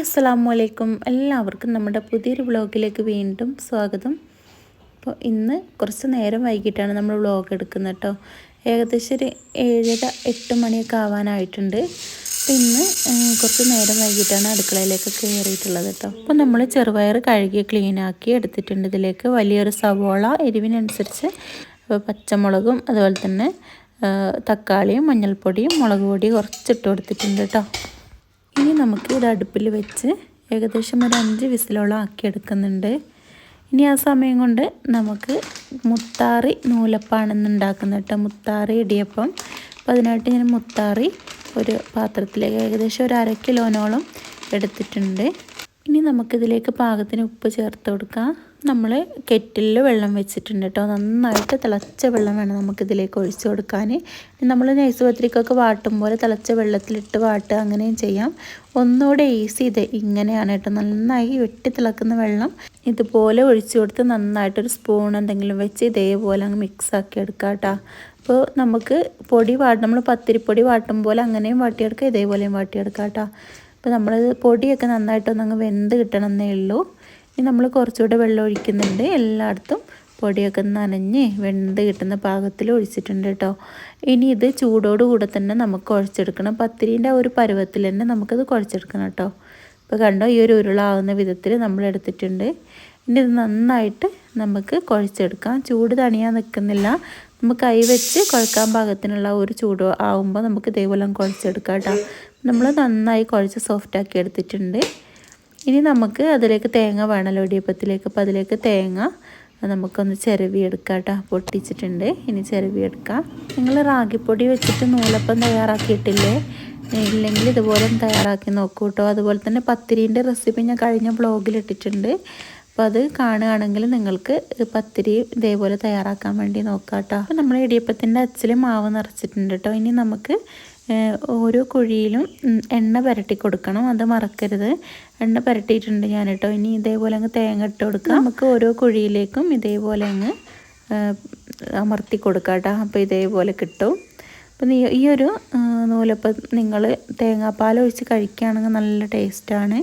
അസ്സലാമലൈക്കും എല്ലാവർക്കും നമ്മുടെ പുതിയൊരു വ്ളോഗിലേക്ക് വീണ്ടും സ്വാഗതം. അപ്പോൾ ഇന്ന് കുറച്ച് നേരം വൈകിട്ടാണ് നമ്മൾ വ്ളോഗ് എടുക്കുന്നത് കേട്ടോ. ഏകദേശം ഒരു 7:30-8 മണിയൊക്കെ ആവാനായിട്ടുണ്ട്. അപ്പോൾ ഇന്ന് കുറച്ച് നേരം വൈകിട്ടാണ് അടുക്കളയിലേക്ക് കയറിയിട്ടുള്ളത് കേട്ടോ. അപ്പോൾ നമ്മൾ ചെറുപയർ കഴുകി ക്ലീനാക്കി എടുത്തിട്ടുണ്ട്. ഇതിലേക്ക് വലിയൊരു സവോള, എരിവിനനുസരിച്ച് പച്ചമുളകും അതുപോലെ തന്നെ തക്കാളിയും മഞ്ഞൾപ്പൊടിയും മുളക് പൊടിയും കുറച്ചിട്ട് കൊടുത്തിട്ടുണ്ട് കേട്ടോ. ഇനി നമുക്ക് ഇത് അടുപ്പിൽ വെച്ച് ഏകദേശം ഒരു 5 വിസിലോളം ആക്കിയെടുക്കുന്നുണ്ട്. ഇനി ആ സമയം കൊണ്ട് നമുക്ക് മുത്താറി നൂലപ്പാണെന്ന് ഉണ്ടാക്കുന്നത് കേട്ടോ. മുത്താറി ഇടിയപ്പം. അപ്പോൾ അതിനായിട്ട് ഞാൻ മുത്താറി ഒരു പാത്രത്തിലേക്ക് ഏകദേശം ഒരു 1/2 കിലോനോളം എടുത്തിട്ടുണ്ട്. ഇനി നമുക്കിതിലേക്ക് പാകത്തിന് ഉപ്പ് ചേർത്ത് കൊടുക്കാം. നമ്മൾ കെറ്റിലിൽ വെള്ളം വെച്ചിട്ടുണ്ട് കേട്ടോ. നന്നായിട്ട് തിളച്ച വെള്ളം വേണം നമുക്കിതിലേക്ക് ഒഴിച്ചു കൊടുക്കാൻ. നമ്മൾ നൈസ് പത്തിരിക്കൊക്കെ വാട്ടും പോലെ തിളച്ച വെള്ളത്തിലിട്ട് വാട്ടുക, അങ്ങനെയും ചെയ്യാം. ഒന്നുകൂടെ ഈസി ഇത് ഇങ്ങനെയാണ് കേട്ടോ. നന്നായി വെട്ടി തിളക്കുന്ന വെള്ളം ഇതുപോലെ ഒഴിച്ചു കൊടുത്ത് നന്നായിട്ടൊരു സ്പൂൺ എന്തെങ്കിലും വെച്ച് ഇതേപോലെ അങ്ങ് മിക്സാക്കി എടുക്കാം കേട്ടോ. അപ്പോൾ നമുക്ക് പൊടി നമ്മൾ പത്തിരിപ്പൊടി വാട്ടും പോലെ അങ്ങനെയും വാട്ടിയെടുക്കാം, ഇതേപോലെയും വാട്ടിയെടുക്കാം കേട്ടോ. അപ്പോൾ നമ്മൾ പൊടിയൊക്കെ നന്നായിട്ടൊന്നങ്ങ് വെന്ത് കിട്ടണമെന്നേ ഉള്ളൂ. ഇനി നമ്മൾ കുറച്ചുകൂടെ വെള്ളം ഒഴിക്കുന്നുണ്ട്. എല്ലായിടത്തും പൊടിയൊക്കെ നനഞ്ഞ് വെന്ത് കിട്ടുന്ന പാകത്തിൽ ഒഴിച്ചിട്ടുണ്ട് കേട്ടോ. ഇനി ഇത് ചൂടോടുകൂടെ തന്നെ നമുക്ക് കുഴച്ചെടുക്കണം. പത്തിരീൻ്റെ ഒരു പരുവത്തിൽ തന്നെ നമുക്കത് കുഴച്ചെടുക്കണം കേട്ടോ. ഇപ്പോൾ കണ്ടോ, ഈ ഒരു ഉരുളാവുന്ന വിധത്തിൽ നമ്മൾ എടുത്തിട്ടുണ്ട്. ഇനി ഇത് നന്നായിട്ട് നമുക്ക് കുഴച്ചെടുക്കാം. ചൂട് തണിയാൻ നിൽക്കുന്നില്ല. നമുക്ക് കൈ വെച്ച് കുഴക്കാൻ പാകത്തിനുള്ള ഒരു ചൂട് ആവുമ്പോൾ നമുക്ക് ഇതേപോലെ കുഴച്ചെടുക്കാം കേട്ടോ. നമ്മൾ നന്നായി കുഴച്ച് സോഫ്റ്റാക്കി എടുത്തിട്ടുണ്ട്. ഇനി നമുക്ക് അതിലേക്ക് തേങ്ങ വേണമല്ലോ ഇടിയപ്പത്തിലേക്ക്. അപ്പോൾ അതിലേക്ക് തേങ്ങ നമുക്കൊന്ന് ചിരവിയെടുക്കാം കേട്ടോ. പൊട്ടിച്ചിട്ടുണ്ട്. ഇനി ചിരവിയെടുക്കാം. നിങ്ങൾ റാഗിപ്പൊടി വെച്ചിട്ട് നൂലപ്പം തയ്യാറാക്കിയിട്ടില്ലേ? ഇല്ലെങ്കിൽ ഇതുപോലെ തയ്യാറാക്കി നോക്കൂ കേട്ടോ. അതുപോലെ തന്നെ പത്തിരീൻ്റെ റെസിപ്പി ഞാൻ കഴിഞ്ഞ വ്ളോഗിൽ ഇട്ടിട്ടുണ്ട്. അപ്പോൾ അത് കാണുകയാണെങ്കിൽ നിങ്ങൾക്ക് പത്തിരി ഇതേപോലെ തയ്യാറാക്കാൻ വേണ്ടി നോക്കാം കേട്ടോ. അപ്പോൾ നമ്മൾ ഇടിയപ്പത്തിൻ്റെ അച്ചിൽ മാവ് നിറച്ചിട്ടുണ്ട് കേട്ടോ. ഇനി നമുക്ക് ഓരോ കുഴിയിലും എണ്ണ പുരട്ടി കൊടുക്കണം, അത് മറക്കരുത്. എണ്ണ പുരട്ടിയിട്ടുണ്ട് ഞാൻ കേട്ടോ. ഇനി ഇതേപോലെ അങ്ങ് തേങ്ങ ഇട്ട് കൊടുക്കാം. നമുക്ക് ഓരോ കുഴിയിലേക്കും ഇതേപോലെ അങ്ങ് അമർത്തി കൊടുക്കാം കേട്ടോ. അപ്പോൾ ഇതേപോലെ കിട്ടും. അപ്പം ഈ ഒരു നൂലപ്പം നിങ്ങൾ തേങ്ങാപ്പാൽ ഒഴിച്ച് കഴിക്കുകയാണെങ്കിൽ നല്ല ടേസ്റ്റാണ്.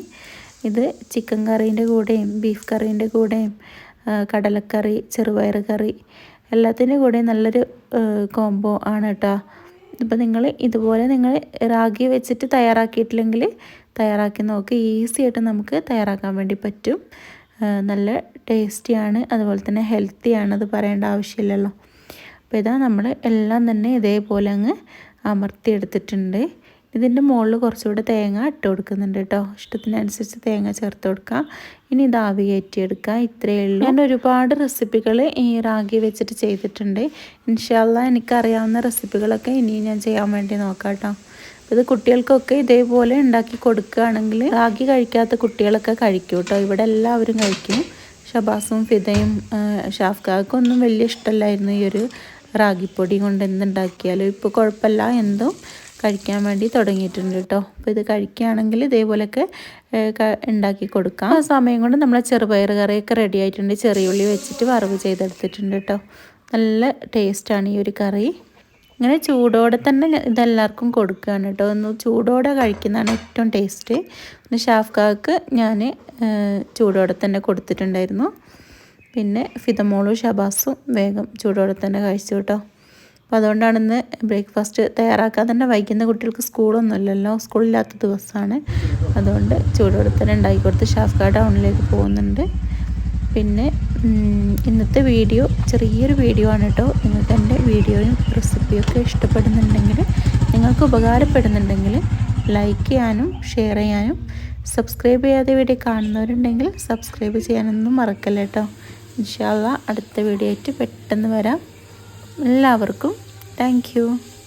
ഇത് ചിക്കൻ കറീൻ്റെ കൂടെയും ബീഫ് കറീൻ്റെ കൂടെയും കടലക്കറി, ചെറുപയർ കറി എല്ലാത്തിൻ്റെ കൂടെയും നല്ലൊരു കോംബോ ആണ് കേട്ടോ. ഇപ്പോൾ നിങ്ങൾ ഇതുപോലെ നിങ്ങൾ റാഗി വെച്ചിട്ട് തയ്യാറാക്കിയിട്ടില്ലെങ്കിൽ തയ്യാറാക്കി നോക്ക്. ഈസി ആയിട്ട് നമുക്ക് തയ്യാറാക്കാൻ വേണ്ടി പറ്റും. നല്ല ടേസ്റ്റിയാണ്, അതുപോലെ തന്നെ ഹെൽത്തിയാണ്, അത് പറയേണ്ട ആവശ്യമില്ലല്ലോ. അപ്പോൾ ഇതാ നമ്മൾ എല്ലാം തന്നെ ഇതേപോലെ അങ്ങ് അമർത്തിയെടുത്തിട്ടുണ്ട്. ഇതിൻ്റെ മുകളിൽ കുറച്ചുകൂടെ തേങ്ങ ഇട്ട് കൊടുക്കുന്നുണ്ട് കേട്ടോ. ഇഷ്ടത്തിനനുസരിച്ച് തേങ്ങ ചേർത്ത് കൊടുക്കുക. ഇനി ഇത് ആവി കയറ്റിയെടുക്കുക. ഇത്രയേ ഉള്ളൂ. ഞാൻ ഒരുപാട് റെസിപ്പികൾ ഈ റാഗി വെച്ചിട്ട് ചെയ്തിട്ടുണ്ട്. ഇൻഷാ അല്ലാ എനിക്കറിയാവുന്ന റെസിപ്പികളൊക്കെ ഇനി ഞാൻ ചെയ്യാൻ വേണ്ടി നോക്കാം കേട്ടോ. ഇത് കുട്ടികൾക്കൊക്കെ ഇതേപോലെ ഉണ്ടാക്കി കൊടുക്കുകയാണെങ്കിൽ റാഗി കഴിക്കാത്ത കുട്ടികളൊക്കെ കഴിക്കും കേട്ടോ. ഇവിടെ എല്ലാവരും കഴിക്കും. ഷബാസും ഫിദയും ഷാഫ്ക്കാക്കൊന്നും വലിയ ഇഷ്ടമല്ലായിരുന്നു ഈ ഒരു റാഗിപ്പൊടി കൊണ്ട് എന്തുണ്ടാക്കിയാലും. ഇപ്പോൾ കുഴപ്പമില്ല, എന്തും കഴിക്കാൻ വേണ്ടി തുടങ്ങിയിട്ടുണ്ട് കേട്ടോ. അപ്പോൾ ഇത് കഴിക്കുകയാണെങ്കിൽ ഇതേപോലെയൊക്കെ ഉണ്ടാക്കി കൊടുക്കാം. ആ സമയം കൊണ്ട് നമ്മളെ ചെറുപയർ കറിയൊക്കെ റെഡി ആയിട്ടുണ്ട്. ചെറിയ ഉള്ളി വെച്ചിട്ട് വറവ് ചെയ്തെടുത്തിട്ടുണ്ട് കേട്ടോ. നല്ല ടേസ്റ്റാണ് ഈ ഒരു കറി. ഇങ്ങനെ ചൂടോടെ തന്നെ ഇതെല്ലാവർക്കും കൊടുക്കുകയാണ് കേട്ടോ. ഒന്ന് ചൂടോടെ കഴിക്കുന്നതാണ് ഏറ്റവും ടേസ്റ്റ്. പിന്നെ ഷാഫ്ക്കാക്ക് ഞാൻ ചൂടോടെ തന്നെ കൊടുത്തിട്ടുണ്ടായിരുന്നു. പിന്നെ ഫിദമോളും ഷബാസും വേഗം ചൂടോടെ തന്നെ കഴിച്ചു കേട്ടോ. അപ്പോൾ അതുകൊണ്ടാണ് ഇന്ന് ബ്രേക്ക്ഫാസ്റ്റ് തയ്യാറാക്കാൻ തന്നെ വൈകുന്ന കുട്ടികൾക്ക് സ്കൂളൊന്നുമില്ലല്ലോ, സ്കൂളില്ലാത്ത ദിവസമാണ്. അതുകൊണ്ട് ചൂടോടെ തന്നെ ഉണ്ടാക്കി കൊടുത്ത് ഷാഫ്ക്കാ ടൗണിലേക്ക് പോകുന്നുണ്ട്. പിന്നെ ഇന്നത്തെ വീഡിയോ ചെറിയൊരു വീഡിയോ ആണ് കേട്ടോ. നിങ്ങൾക്ക് എൻ്റെ വീഡിയോയും റെസിപ്പിയൊക്കെ ഇഷ്ടപ്പെടുന്നുണ്ടെങ്കിൽ, നിങ്ങൾക്ക് ഉപകാരപ്പെടുന്നുണ്ടെങ്കിൽ ലൈക്ക് ചെയ്യാനും ഷെയർ ചെയ്യാനും, സബ്സ്ക്രൈബ് ചെയ്യാതെ വീഡിയോ കാണുന്നവരുണ്ടെങ്കിൽ സബ്സ്ക്രൈബ് ചെയ്യാനൊന്നും മറക്കല്ല കേട്ടോ. ഇൻഷാ അല്ലാ അടുത്ത വീഡിയോ ആയിട്ട് പെട്ടെന്ന് വരാം. എല്ലാവർക്കും താങ്ക്